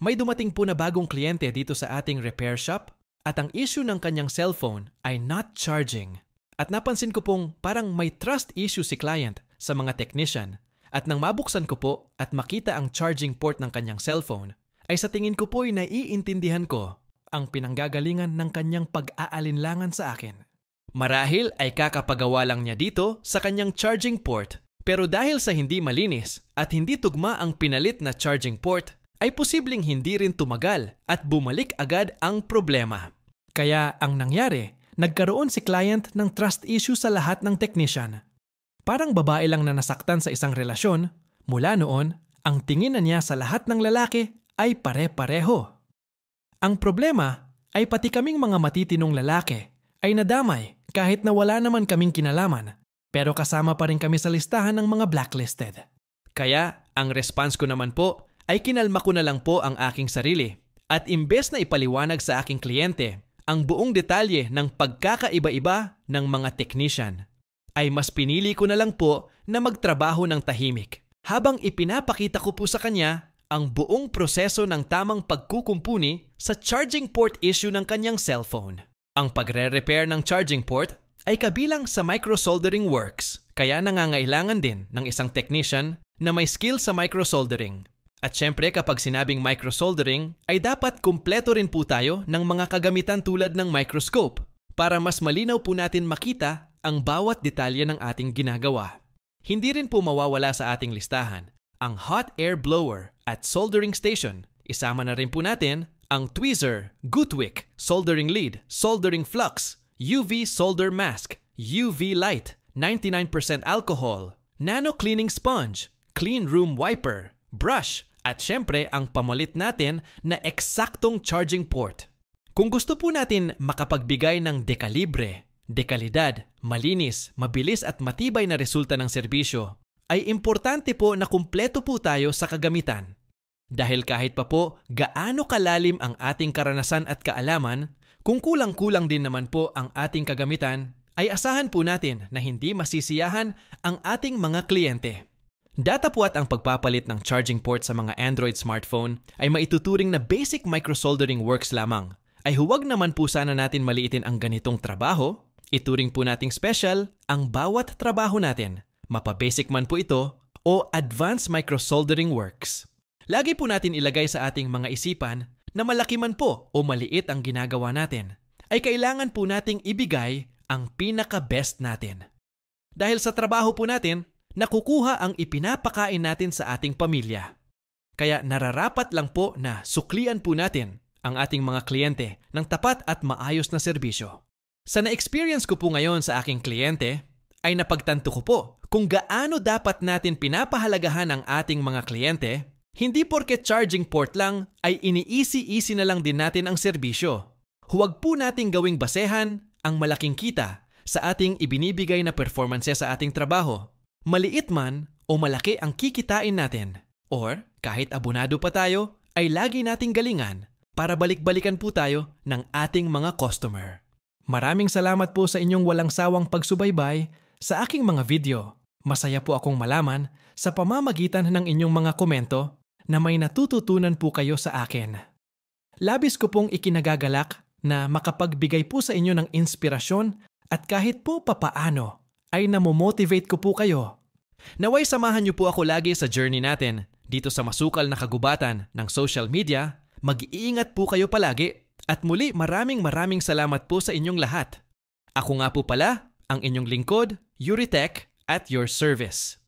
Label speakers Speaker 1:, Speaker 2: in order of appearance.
Speaker 1: May dumating po na bagong kliyente dito sa ating repair shop at ang issue ng kanyang cellphone ay not charging. At napansin ko pong parang may trust issue si client sa mga technician. At nang mabuksan ko po at makita ang charging port ng kanyang cellphone, ay sa tingin ko po ay naiintindihan ko ang pinanggagalingan ng kanyang pag-aalinlangan sa akin. Marahil ay kakapagawa lang niya dito sa kanyang charging port, pero dahil sa hindi malinis at hindi tugma ang pinalit na charging port, ay posibleng hindi rin tumagal at bumalik agad ang problema. Kaya ang nangyari, nagkaroon si client ng trust issue sa lahat ng technician. Parang babae lang na nasaktan sa isang relasyon, mula noon, ang tingin na niya sa lahat ng lalaki ay pare-pareho. Ang problema ay pati kaming mga matitinong lalaki ay nadamay kahit na wala naman kaming kinalaman, pero kasama pa rin kami sa listahan ng mga blacklisted. Kaya ang response ko naman po ay kinalma ko na lang po ang aking sarili at imbes na ipaliwanag sa aking kliyente ang buong detalye ng pagkakaiba-iba ng mga technician, ay mas pinili ko na lang po na magtrabaho ng tahimik habang ipinapakita ko po sa kanya ang buong proseso ng tamang pagkukumpuni sa charging port issue ng kanyang cellphone. Ang pagre-repair ng charging port ay kabilang sa microsoldering works, kaya nangangailangan din ng isang technician na may skill sa microsoldering. At syempre kapag sinabing microsoldering ay dapat kumpleto rin po tayo ng mga kagamitan tulad ng microscope para mas malinaw po natin makita ang bawat detalye ng ating ginagawa. Hindi rin po mawawala sa ating listahan ang hot air blower at soldering station. Isama na rin po natin ang tweezer, Gutwick, soldering lead, soldering flux, UV solder mask, UV light, 99% alcohol, nano cleaning sponge, clean room wiper, brush, at syempre ang pamalit natin na eksaktong charging port. Kung gusto po natin makapagbigay ng dekalibre, dekalidad, malinis, mabilis at matibay na resulta ng serbisyo, ay importante po na kumpleto po tayo sa kagamitan. Dahil kahit pa po gaano kalalim ang ating karanasan at kaalaman, kung kulang-kulang din naman po ang ating kagamitan, ay asahan po natin na hindi masisiyahan ang ating mga kliyente. Datapwat ang pagpapalit ng charging port sa mga Android smartphone ay maituturing na basic microsoldering works lamang. Ay huwag naman po sana natin maliitin ang ganitong trabaho. Ituring po nating special ang bawat trabaho natin, mapa-basic man po ito o advanced microsoldering works. Lagi po natin ilagay sa ating mga isipan na malaki man po o maliit ang ginagawa natin, ay kailangan po nating ibigay ang pinaka-best natin. Dahil sa trabaho po natin, nakukuha ang ipinapakain natin sa ating pamilya. Kaya nararapat lang po na suklian po natin ang ating mga kliyente ng tapat at maayos na serbisyo. Sa na-experience ko po ngayon sa aking kliyente, ay napagtanto ko po kung gaano dapat natin pinapahalagahan ang ating mga kliyente. Hindi porket charging port lang ay ini-easy-easy na lang din natin ang serbisyo. Huwag po nating gawing basehan ang malaking kita sa ating ibinibigay na performance sa ating trabaho. Maliit man o malaki ang kikitain natin. Or kahit abonado pa tayo, ay lagi nating galingan para balik-balikan po tayo ng ating mga customer. Maraming salamat po sa inyong walang sawang pagsubaybay sa aking mga video. Masaya po akong malaman sa pamamagitan ng inyong mga komento na may natututunan po kayo sa akin. Labis ko pong ikinagagalak na makapagbigay po sa inyo ng inspirasyon at kahit po papaano ay namomotivate ko po kayo. Naway samahan niyo po ako lagi sa journey natin dito sa masukal na kagubatan ng social media. Mag-iingat po kayo palagi at muli maraming salamat po sa inyong lahat. Ako nga po pala ang inyong lingkod, Yuri Tech, at your service.